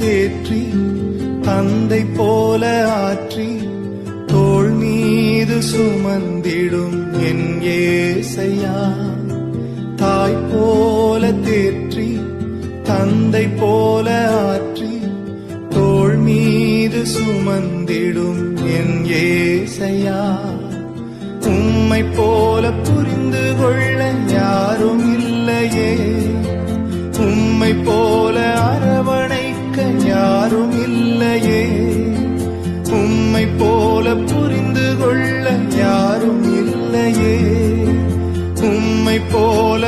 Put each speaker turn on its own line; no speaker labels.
தேற்றி தந்தை போல ஆற்றி தோள் மீது சுமந்திடும் என் ஏசையா. தாய் போல தேற்றி தந்தை போல ஆற்றி தோள் மீது சுமந்திடும் என் ஏசையா. உம்மை போல புரிந்து கொள்ள யாரும் இல்லையே, உம்மை போல அரவணைக்க யாரும் இல்லையே, உம்மை போல புரிந்து கொள்ள யாரும் இல்லையே, உம்மை போல